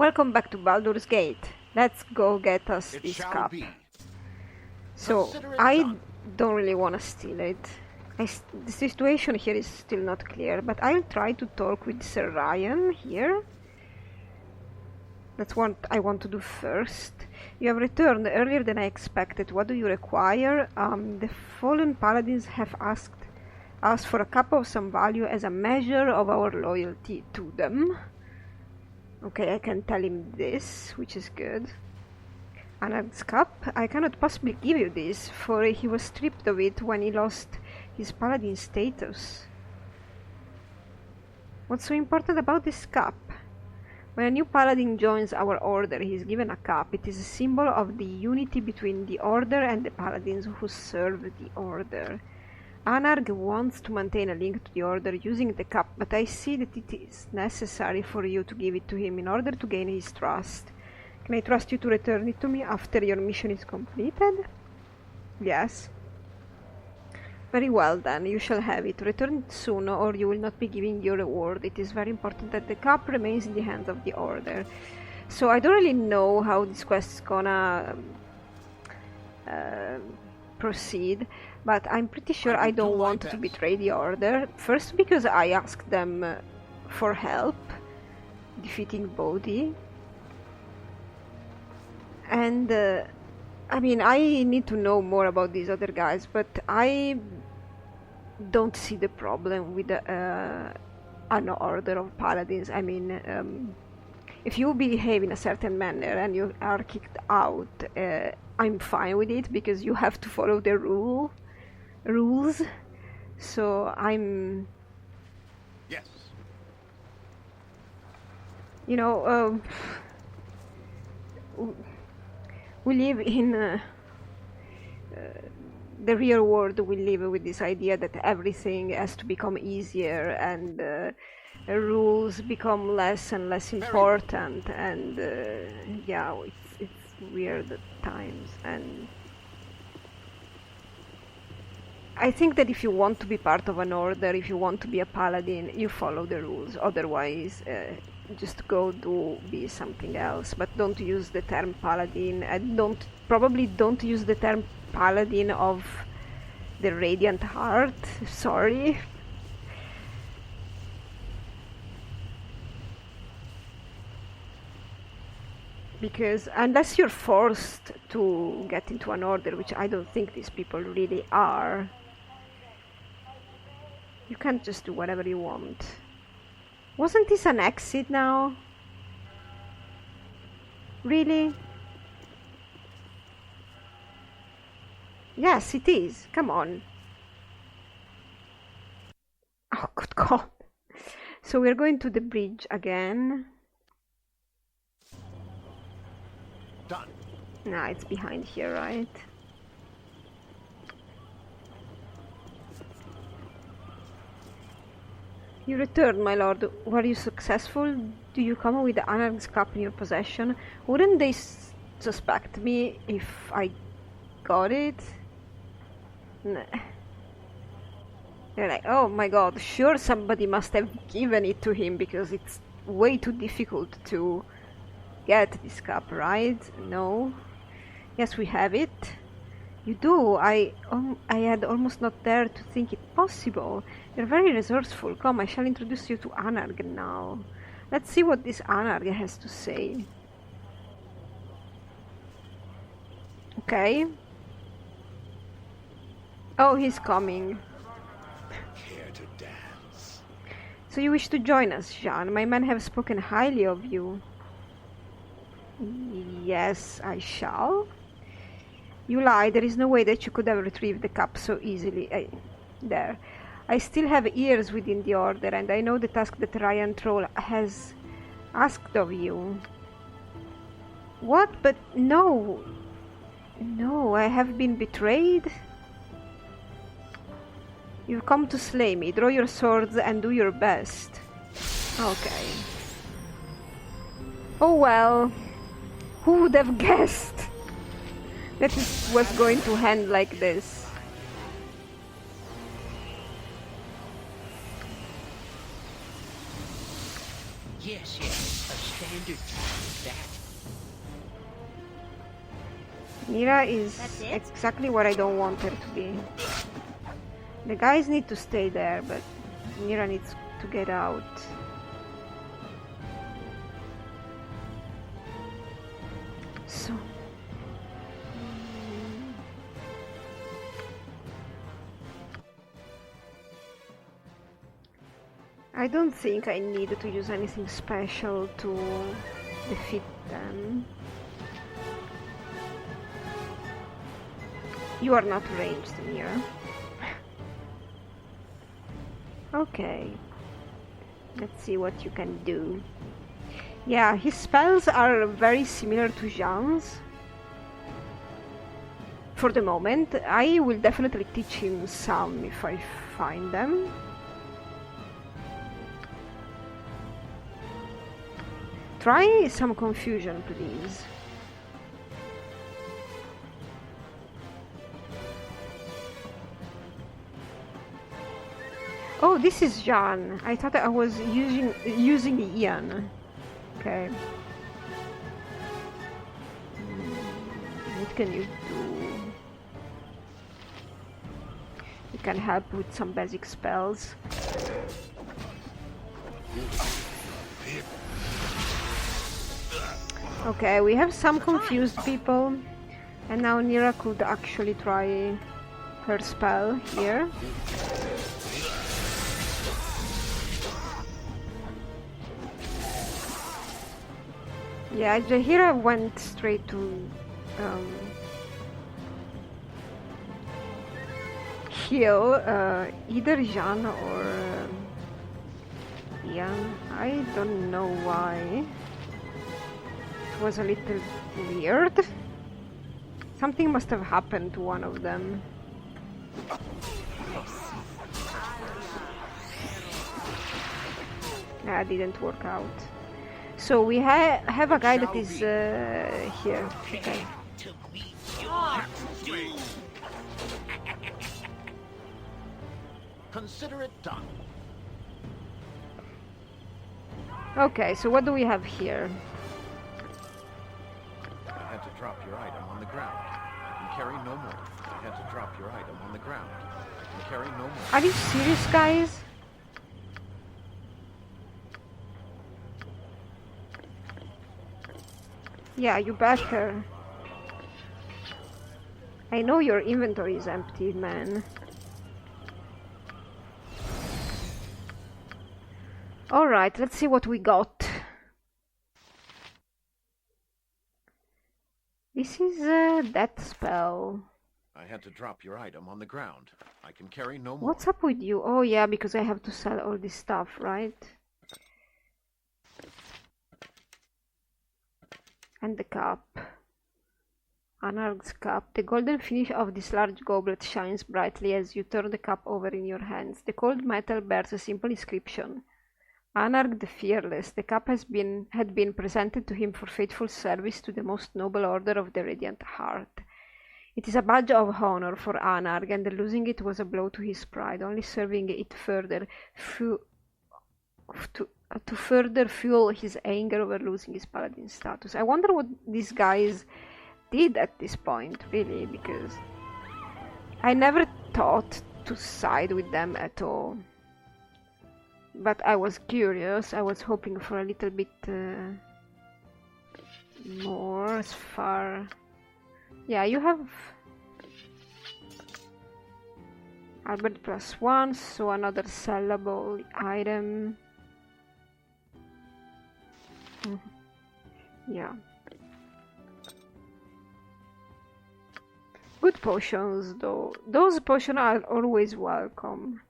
Welcome back to Baldur's Gate. Let's go get us It this shall cup. be. So, Consider it I done. don't really want to steal it. The situation here is still not clear, but I'll try to talk with Sir Ryan here. That's what I want to do first. You have returned earlier than I expected. What do you require? The fallen paladins have asked us for a cup of some value as a measure of our loyalty to them. Okay, I can tell him this, which is good. Anard's cup? I cannot possibly give you this, for he was stripped of it when he lost his paladin status. What's so important about this cup? When a new paladin joins our order, he is given a cup. It is a symbol of the unity between the order and the paladins who serve the order. Anarg wants to maintain a link to the order using the cup, but I see that it is necessary for you to give it to him in order to gain his trust. Can I trust you to return it to me after your mission is completed? Yes. Very well then, you shall have it. Return it soon or you will not be giving your reward. It is very important that the cup remains in the hands of the order. So I don't really know how this quest is gonna proceed, but I'm pretty sure I don't want to betray the order. First because I asked them for help defeating Bodhi. And I mean, I need to know more about these other guys, but I don't see the problem with an order of paladins. I mean, if you behave in a certain manner and you are kicked out, I'm fine with it because you have to follow the rules. So I'm... Yes. You know, we live in the real world. We live with this idea that everything has to become easier and rules become less and less important, and yeah, it's weird at times. And I think that if you want to be part of an order, if you want to be a paladin, you follow the rules. Otherwise, just go be something else. But don't use the term paladin, and probably don't use the term paladin of the Radiant Heart. Sorry. Because unless you're forced to get into an order, which I don't think these people really are, you can't just do whatever you want. Wasn't this an exit now? Really? Yes, it is. Come on. Oh, good God. So we're going to the bridge again. Done. Nah, it's behind here, right? You returned, my lord. Were you successful? Do you come with the Anarch's cup in your possession? Wouldn't they suspect me if I got it? Nah. They're like, oh my god, sure somebody must have given it to him because it's way too difficult to get this cup, right? No. Yes, we have it. You do. I had almost not dared to think it possible. You're very resourceful. Come, I shall introduce you to Anarg now. Let's see what this Anarg has to say. Okay. Oh, he's coming. Care to dance? So you wish to join us, Jean? My men have spoken highly of you. Yes, I shall. You lie. There is no way that you could have retrieved the cup so easily. There. I still have ears within the order, and I know the task that Ryan Troll has asked of you. What? But no. No, I have been betrayed. You've come to slay me. Draw your swords and do your best. Okay. Oh well. Who would have guessed that it was going to end like this? Yes, a standard Mira is exactly what I don't want her to be. The guys need to stay there, but Mira needs to get out. So... I don't think I need to use anything special to defeat them. You are not ranged, Mira. Okay. Let's see what you can do. Yeah, his spells are very similar to Jean's. For the moment, I will definitely teach him some if I find them. Try some confusion, please. Oh, this is Jean. I thought I was using Ian. Okay. What can you do? You can help with some basic spells. Okay, we have some confused people, and now Nira could actually try her spell here. Yeah, Jahira went straight to heal either Jean or Ian. I don't know why. It was a little weird. Something must have happened to one of them. That didn't work out. So we have a guy that is here. Okay. Consider it done. Okay, so what do we have here? I had to drop your item on the ground. I can carry no more. I had to drop your item on the ground. I can carry no more. Are you serious, guys? Yeah, you better. I know your inventory is empty, man. Alright, let's see what we got. This is a death spell. I had to drop your item on the ground. I can carry no more. What's up with you? Oh yeah, because I have to sell all this stuff, right? And the cup. Anarch's cup. The golden finish of this large goblet shines brightly as you turn the cup over in your hands. The cold metal bears a simple inscription. Anarch the Fearless. The cup had been presented to him for faithful service to the most noble order of the Radiant Heart. It is a badge of honor for Anarch, and losing it was a blow to his pride, only serving it further to further fuel his anger over losing his paladin status. I wonder what these guys did at this point, really, because I never thought to side with them at all. But I was curious. I was hoping for a little bit more as far... Yeah, you have Albert +1, so another sellable item. Yeah. Good potions, though. Those potions are always welcome.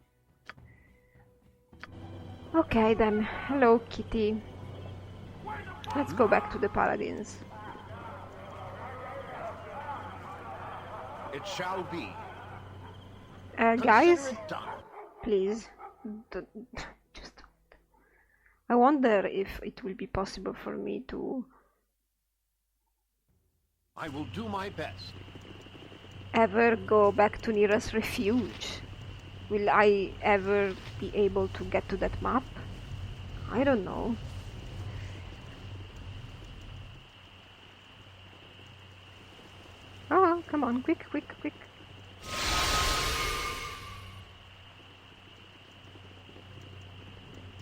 Okay then. Hello, Kitty. Let's go back to the Paladins. It shall be. Guys, Consider it done. please, just don't. I wonder if it will be possible for me to I will do my best. ever go back to Nira's refuge. Will I ever be able to get to that map? I don't know. Come on, quick, quick, quick.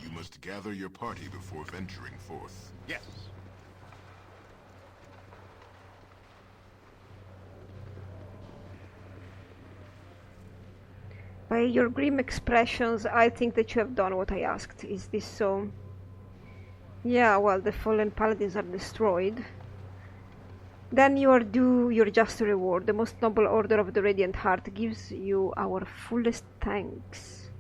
You must gather your party before venturing forth. Yes. By your grim expressions, I think that you have done what I asked. Is this so? Yeah, well, the fallen paladins are destroyed. Then you are due your just reward. The most noble order of the Radiant Heart gives you our fullest thanks.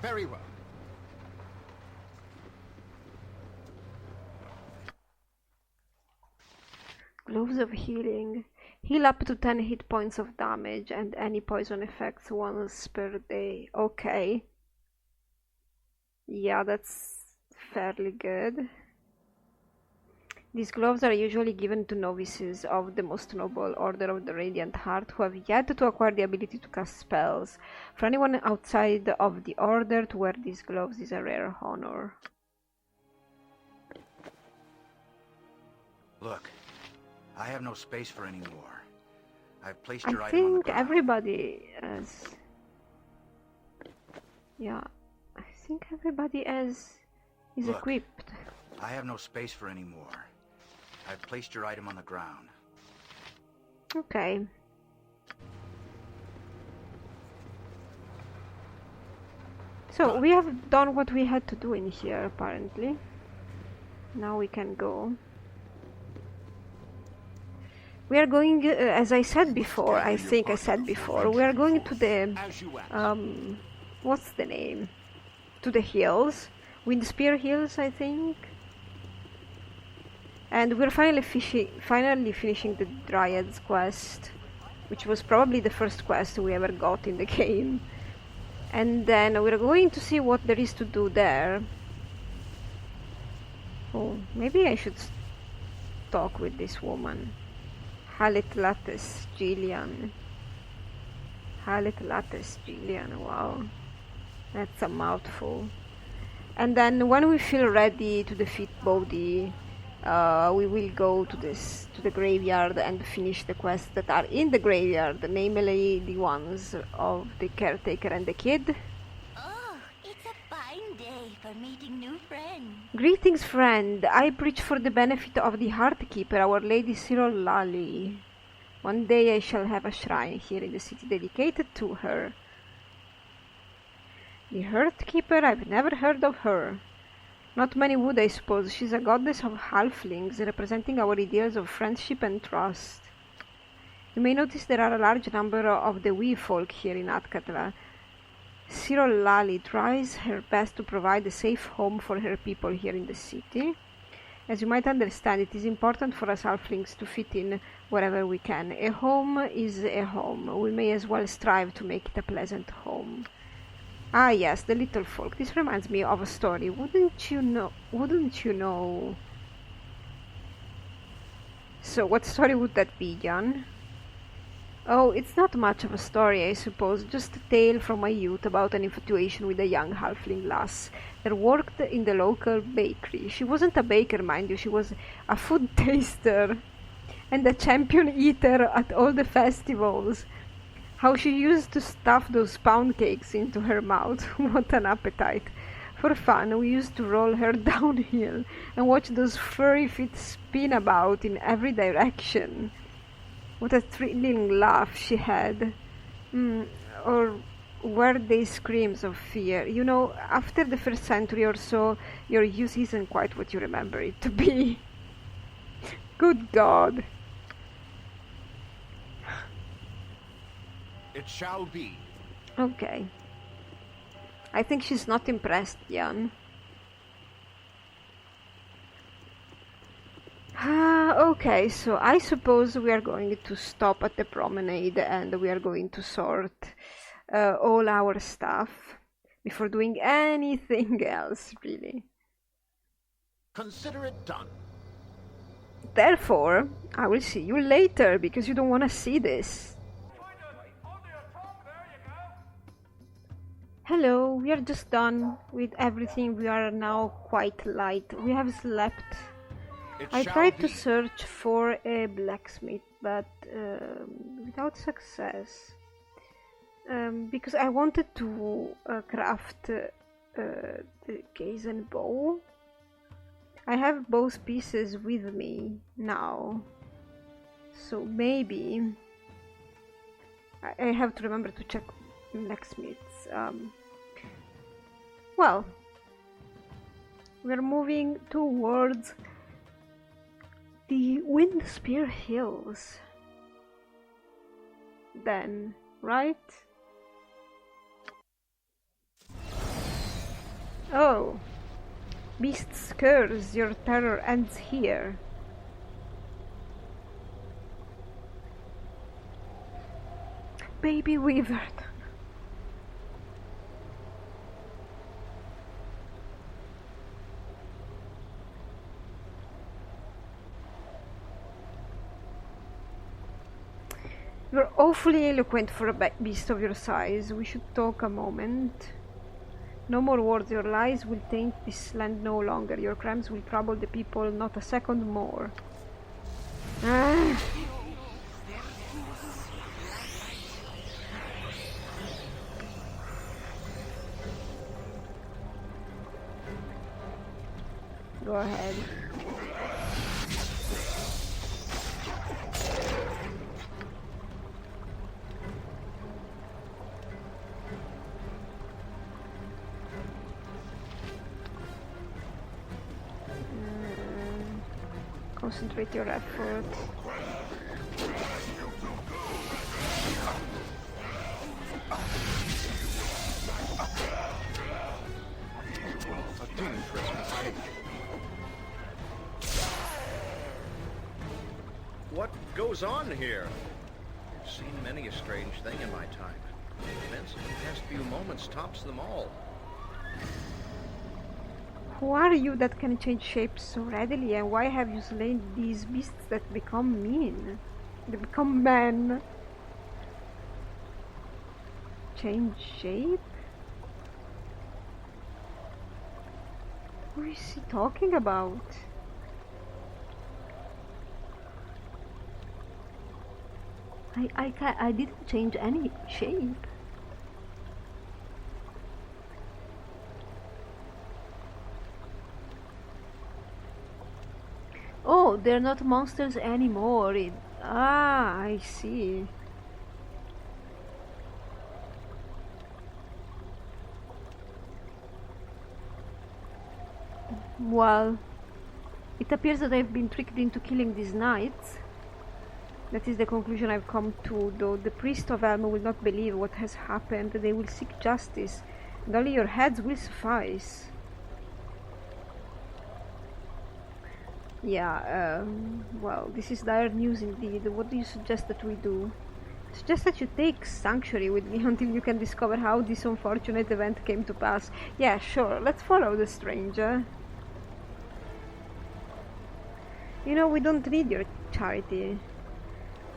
Very well. Gloves of healing. Heal up to 10 hit points of damage and any poison effects once per day. Okay. Yeah, that's fairly good. These gloves are usually given to novices of the most noble order of the Radiant Heart who have yet to acquire the ability to cast spells. For anyone outside of the order, to wear these gloves is a rare honor. Look, I have no space for any more. I've placed your I item on the think ground. everybody has... Yeah, I think everybody is Look, equipped. I have no space for any more. I've placed your item on the ground. Okay. So we have done what we had to do in here, apparently. Now we can go. We are going, as I said before, I think I said before, we are going to the, what's the name? To the hills. Windspear Hills, I think. And we're finally finishing the Dryads quest, which was probably the first quest we ever got in the game. And then we're going to see what there is to do there. Oh, maybe I should talk with this woman. Halit Lattes Gillian. Halit Lattes Gillian, wow. That's a mouthful. And then when we feel ready to defeat Bodhi, we will go to the graveyard and finish the quests that are in the graveyard, namely the ones of the caretaker and the kid. Oh, it's a fine day for meeting new friends. Greetings, friend. I preach for the benefit of the Heartkeeper, Our Lady Cyril Lally. One day I shall have a shrine here in the city dedicated to her. The Heartkeeper? I've never heard of her. Not many would, I suppose. She's a goddess of halflings, representing our ideals of friendship and trust. You may notice there are a large number of the wee folk here in Atkatla. Cyril Lally tries her best to provide a safe home for her people here in the city. As you might understand, it is important for us halflings to fit in wherever we can. A home is a home. We may as well strive to make it a pleasant home. Ah yes, the little folk. This reminds me of a story. Wouldn't you know? So what story would that be, Jan? Oh, it's not much of a story, I suppose. Just a tale from my youth about an infatuation with a young halfling lass that worked in the local bakery. She wasn't a baker, mind you. She was a food taster and a champion eater at all the festivals. How she used to stuff those pound cakes into her mouth. What an appetite. For fun, we used to roll her downhill and watch those furry feet spin about in every direction. What a thrilling laugh she had. Or were they screams of fear? You know, after the first century or so, your youth isn't quite what you remember it to be. Good God. It shall be. Okay. I think she's not impressed, Jan. Okay, so I suppose we are going to stop at the promenade and we are going to sort all our stuff before doing anything else, really. Consider it done. Therefore, I will see you later, because you don't want to see this. Hello, we are just done with everything. We are now quite light. We have slept. I tried to search for a blacksmith, but without success. Because I wanted to craft the case and bow. I have both pieces with me now, so maybe I have to remember to check blacksmiths. Well, we're moving towards the Windspear Hills then, right? Oh, beast's curse, your terror ends here. Baby Weaver. You're awfully eloquent for a beast of your size. We should talk a moment. No more words. Your lies will taint this land no longer. Your crimes will trouble the people not a second more. Ah. Go ahead. Concentrate your effort. What goes on here? I've seen many a strange thing in my time. Events of the past few moments tops them all. Who are you that can change shapes so readily, and why have you slain these beasts that become mean? They become men. Change shape? Who is he talking about? I didn't change any shape. Oh, they're not monsters anymore. I see. Well, it appears that I've been tricked into killing these knights. That is the conclusion I've come to, though the priest of Elm will not believe what has happened. They will seek justice, and only your heads will suffice. Yeah, well, this is dire news indeed. What do you suggest that we do? I suggest that you take Sanctuary with me until you can discover how this unfortunate event came to pass. Yeah, sure, let's follow the stranger. You know, we don't need your charity.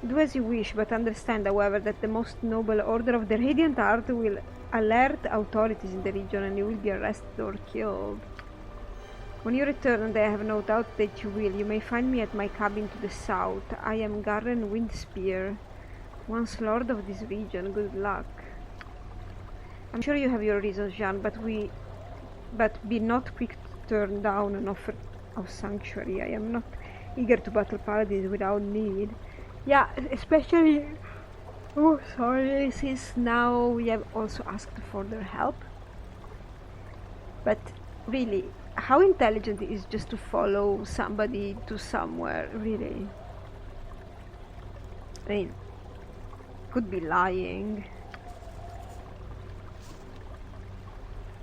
Do as you wish, but understand, however, that the most noble order of the Radiant Art will alert authorities in the region and you will be arrested or killed. When you return, and I have no doubt that you will, you may find me at my cabin to the south. I am Garen Windspear, once lord of this region. Good luck. I'm sure you have your reasons, Jean, but be not quick to turn down an offer of sanctuary. I am not eager to battle paladins without need. Yeah, especially... Oh, sorry, since now we have also asked for their help. But really, how intelligent it is just to follow somebody to somewhere, really? I mean, could be lying.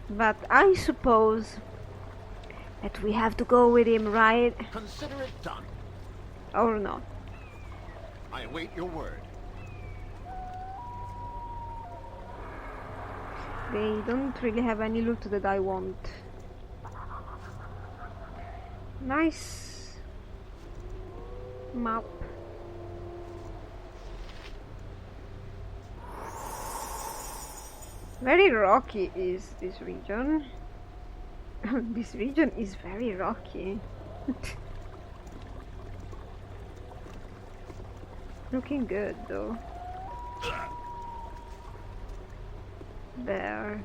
But I suppose that we have to go with him, right? Consider it done. Or not. I await your word. They don't really have any loot that I want. Nice. Map. Very rocky is this region. This region is very rocky. Looking good though. There.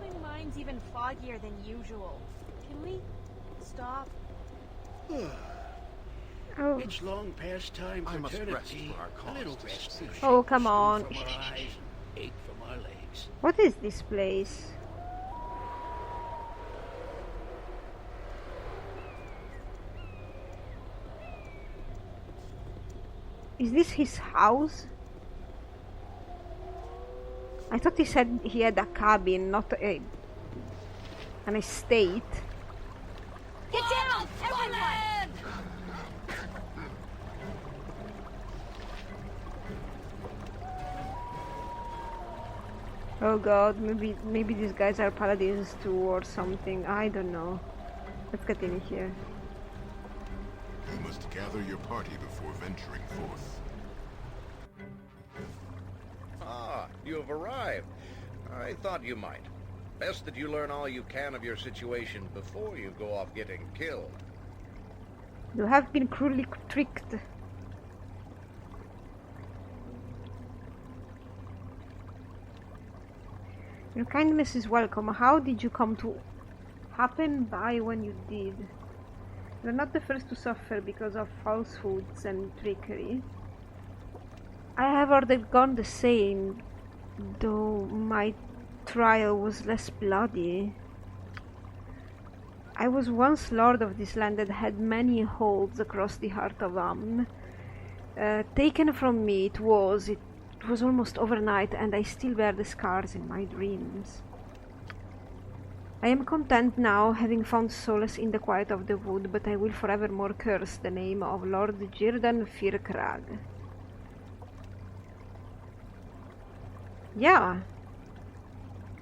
My mind's even foggier than usual. Can we stop? Oh. It's long past time I for must rest eternity. for our A little cause. rest. Oh, come on. From our eyes, ache from our legs. What is this place? Is this his house? I thought he said he had a cabin, not an estate. Get down, everyone! Oh god, maybe these guys are paladins too or something. I don't know. Let's get in here. You must gather your party before venturing forth. Ah, you have arrived. I thought you might. Best that you learn all you can of your situation before you go off getting killed. You have been cruelly tricked. Your kindness is welcome. How did you come to happen by when you did? You're not the first to suffer because of falsehoods and trickery. I have undergone the same, though my trial was less bloody. I was once lord of this land that had many holds across the heart of Amn. Taken from me it was almost overnight, and I still bear the scars in my dreams. I am content now, having found solace in the quiet of the wood, but I will forevermore curse the name of Lord Jirdan Firkrag. Yeah,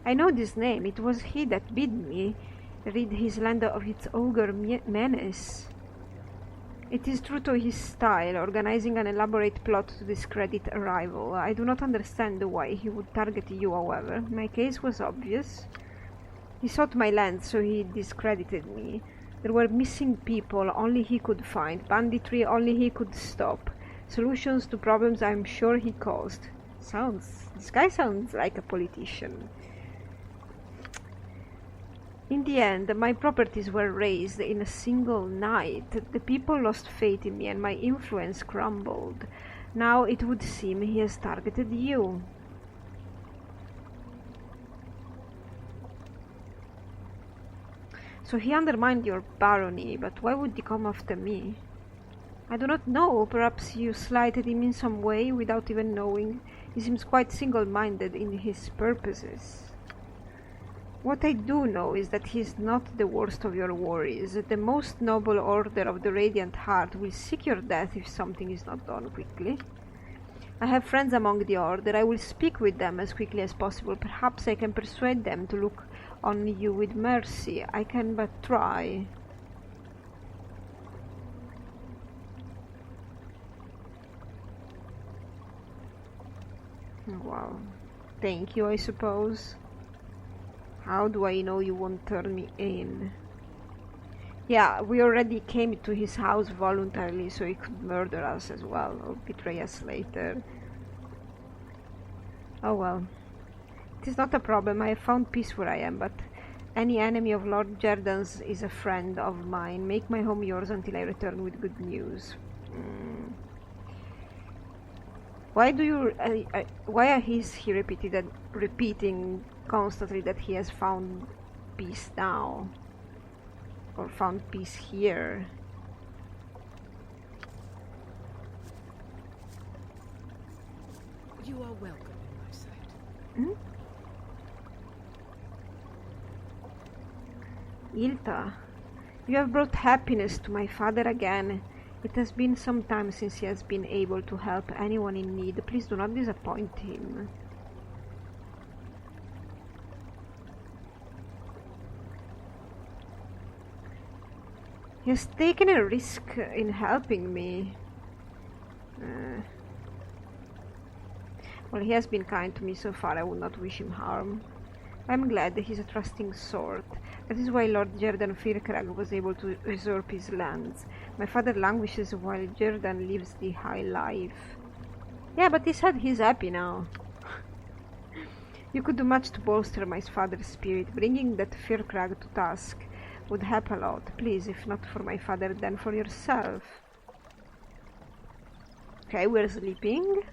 I know this name. It was he that bid me rid his land of its ogre menace. It is true to his style, organizing an elaborate plot to discredit a rival. I do not understand why he would target you, however. My case was obvious. He sought my land, so he discredited me. There were missing people only he could find, banditry only he could stop, solutions to problems I'm sure he caused. This guy sounds like a politician. In the end, my properties were razed in a single night. The people lost faith in me and my influence crumbled. Now it would seem he has targeted you. So he undermined your barony, but why would he come after me? I do not know. Perhaps you slighted him in some way without even knowing. He seems quite single-minded in his purposes. What I do know is that he is not the worst of your worries. The most noble order of the Radiant Heart will seek your death if something is not done quickly. I have friends among the order. I will speak with them as quickly as possible. Perhaps I can persuade them to look on you with mercy. I can but try. Wow. Thank you, I suppose. How do I know you won't turn me in? Yeah, we already came to his house voluntarily, so he could murder us as well, or betray us later. Oh well. It is not a problem. I have found peace where I am, but any enemy of Lord Jerdan's is a friend of mine. Make my home yours until I return with good news. Why do you? Why is he repeating constantly that he has found peace now, or found peace here? You are welcome in my sight. Ilta, you have brought happiness to my father again. It has been some time since he has been able to help anyone in need. Please do not disappoint him. He has taken a risk in helping me. Well, he has been kind to me so far. I would not wish him harm. I'm glad that he's a trusting sort. That is why Lord Jerdan Firkrag was able to usurp his lands. My father languishes while Jerdan lives the high life. Yeah, but he said he's happy now. You could do much to bolster my father's spirit. Bringing that Firkrag to task would help a lot. Please, if not for my father, then for yourself. Okay, we're sleeping.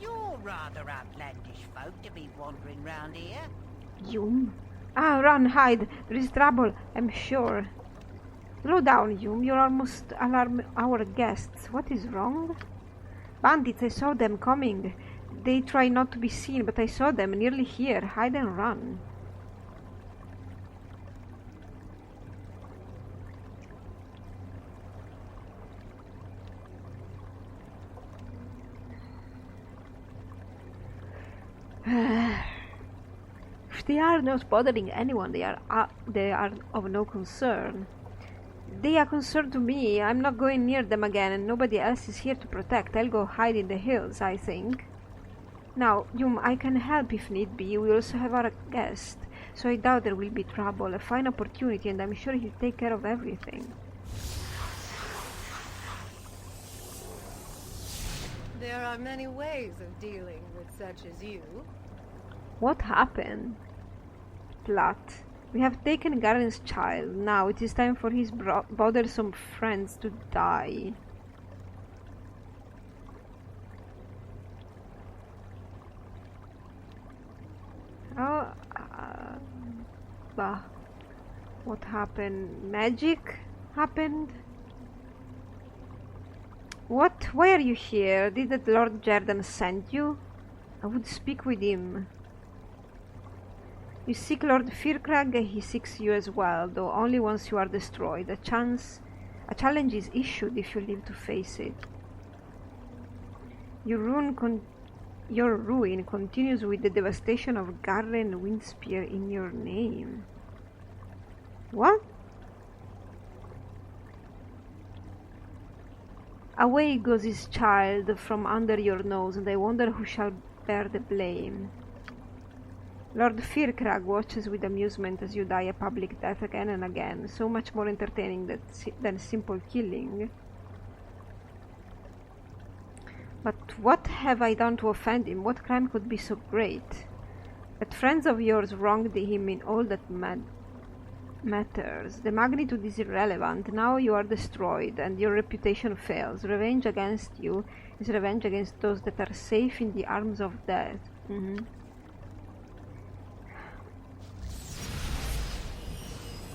You're rather outlandish folk to be wandering round here. Yum. Ah, run, hide. There is trouble, I'm sure. Slow down, Yum. You'll almost alarm our guests. What is wrong? Bandits, I saw them coming. They try not to be seen, but I saw them nearly here. Hide and run. If they are not bothering anyone, they are of no concern. They are concerned to me. I'm not going near them again, and nobody else is here to protect. I'll go hide in the hills, I think. Now, Yum, I can help if need be. We also have our guest, so I doubt there will be trouble. A fine opportunity, and I'm sure he'll take care of everything. There are many ways of dealing with such as you. What happened? Plot. We have taken Garen's child. Now it is time for his bothersome friends to die. Oh, what happened? Magic happened? What? Why are you here? Did that Lord Jerdan send you? I would speak with him. You seek Lord Firkrag, he seeks you as well, though only once you are destroyed. A challenge is issued if you live to face it. Your ruin continues with the devastation of Garen Windspear in your name. What? Away goes his child from under your nose, and I wonder who shall bear the blame. Lord Firkrag watches with amusement as you die a public death again and again, so much more entertaining than simple killing. But what have I done to offend him? What crime could be so great? That friends of yours wronged him in all that matters. The magnitude is irrelevant. Now you are destroyed, and your reputation fails. Revenge against you is revenge against those that are safe in the arms of death.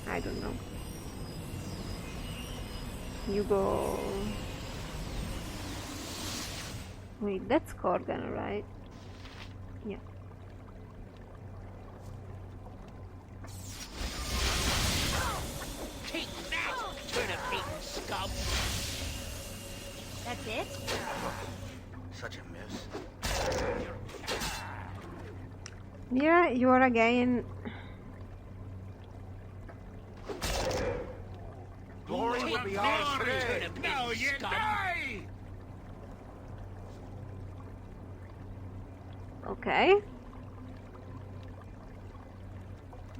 I don't know. You go... Wait, that's Corgan, right? Yeah. Take that, turnip-eating scum! That's it? Such a miss. Mira, you are again... Glory will be ours today. Now you die! Okay.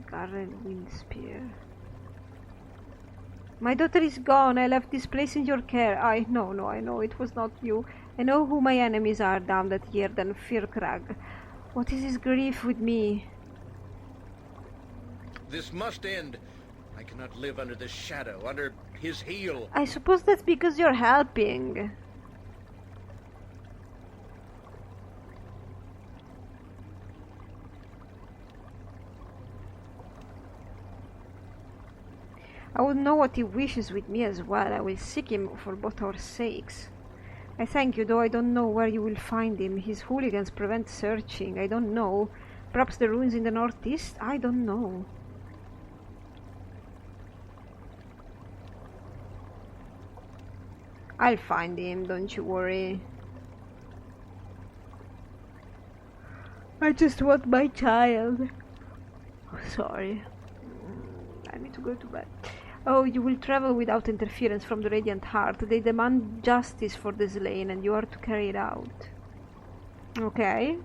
Garen Windspear. My daughter is gone. I left this place in your care. I know it was not you. I know who my enemies are down that Jerdan Firkrag. What is his grief with me? This must end. I cannot live under this shadow, under his heel. I suppose that's because you're helping. I would know what he wishes with me as well. I will seek him for both our sakes. I thank you, though I don't know where you will find him. His hooligans prevent searching. I don't know. Perhaps the ruins in the northeast? I don't know. I'll find him, don't you worry. I just want my child. Oh, sorry. I need to go to bed. Oh, you will travel without interference from the Radiant Heart. They demand justice for the slain and you are to carry it out. Okay.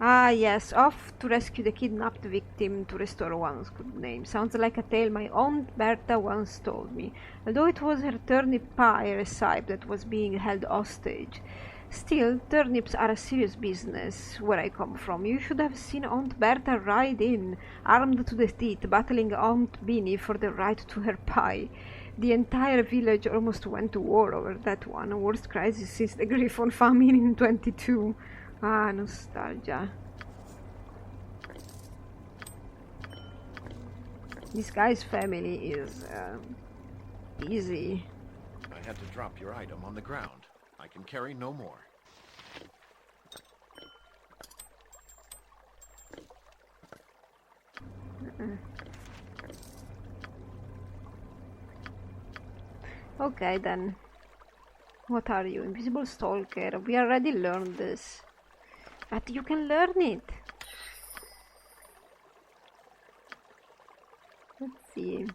Ah, yes, off to rescue the kidnapped victim to restore one's good name. Sounds like a tale my Aunt Berta once told me, although it was her turnip pie recipe that was being held hostage. Still, turnips are a serious business where I come from. You should have seen Aunt Berta ride in, armed to the teeth, battling Aunt Beanie for the right to her pie. The entire village almost went to war over that one, worst crisis since the Griffon famine in 22. Ah, nostalgia. This guy's family is easy. I had to drop your item on the ground. I can carry no more. Okay then. What are you? Invisible Stalker. We already learned this. But you can learn it. Let's see.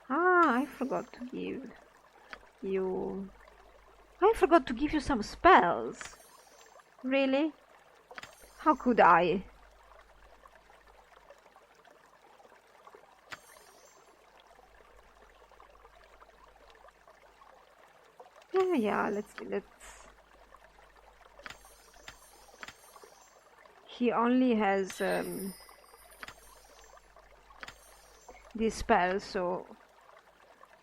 Ah, I forgot to give you... I forgot to give you some spells. Really? How could I? Yeah, let's... He only has this spell, so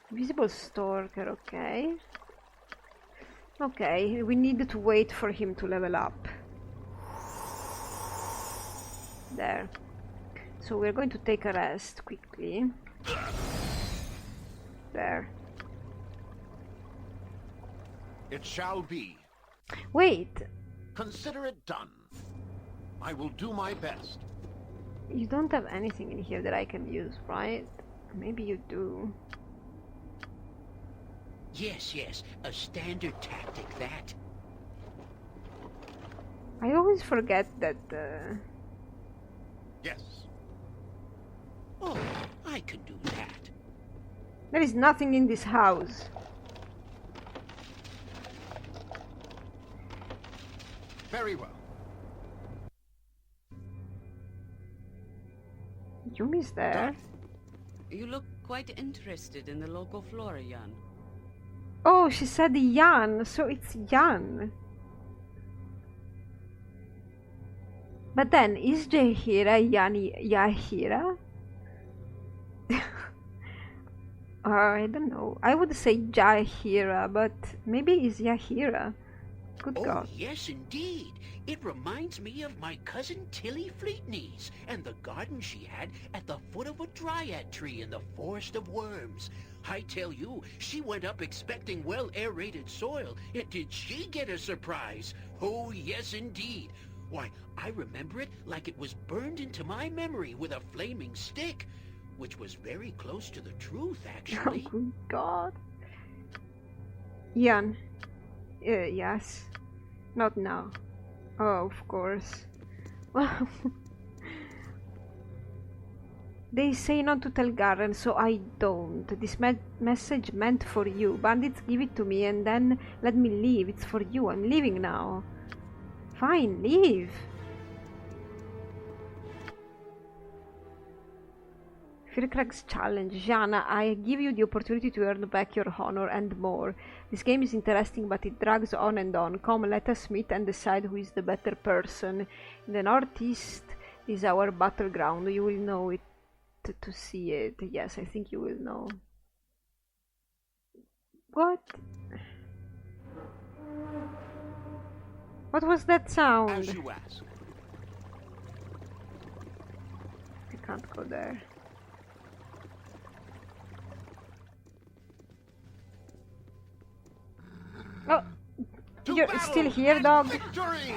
visible stalker. Okay. Okay, we need to wait for him to level up. There. So we're going to take a rest quickly. There. It shall be. Wait. Consider it done. I will do my best. You don't have anything in here that I can use, right? Maybe you do. Yes, yes, a standard tactic, that. I always forget that... Yes. Oh, I can do that. There is nothing in this house. Very well. Yumi's there. You look quite interested in the local flora, Jan. Oh, she said Jan, so it's Jan. But then, is Jaheira Yahira? I don't know. I would say Jaheira, but maybe it's Yahira. Good God. Oh, yes, indeed. It reminds me of my cousin Tilly Fleetknees and the garden she had at the foot of a dryad tree in the Forest of Worms. I tell you, she went up expecting well-aerated soil, and did she get a surprise? Oh, yes, indeed. Why, I remember it like it was burned into my memory with a flaming stick, which was very close to the truth, actually. Oh, good God. Jan. Yes. Not now. Oh, of course. They say not to tell Garen, so I don't. This message meant for you. Bandits give it to me and then let me leave. It's for you. I'm leaving now. Fine, leave. Firkrag's challenge. Jana, I give you the opportunity to earn back your honor and more. This game is interesting, but it drags on and on. Come, let us meet and decide who is the better person. In the northeast is our battleground. You will know it to see it. Yes, I think you will know. What? What was that sound? As you ask. I can't go there. Oh, You're still here, dog? Victory!